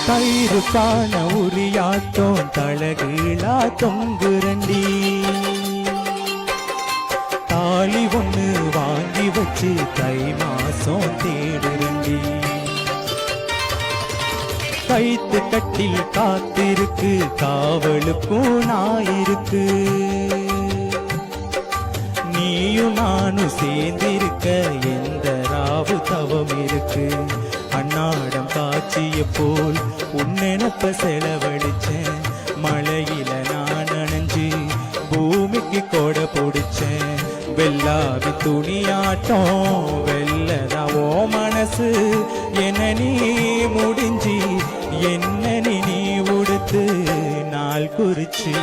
கயிறுக்கான உரியாட்டம் தலகீழா தொங்குரண்டி தாலி ஒண்ணு வாங்கி வச்சு தை மாசம் தேடுரண்டி கைத்து கட்டில் காத்திருக்கு காவலுக்கும் நாயிருக்கு நீயும் நானும் சேர்ந்திருக்க எந்த ராவு தவம் இருக்கு அன்னாடம் காட்சிய போல் உன்னெனப்ப செலவழிச்சேன் மழையில நான் நனைஞ்சு பூமிக்கு கொடை பிடிச்சேன் வெள்ளாவி துணியாட்டம் வெள்ளதாவோ மனசு என்ன நீ முடிஞ்சி என்ன நீ உடுத்து நாள் குறிச்சு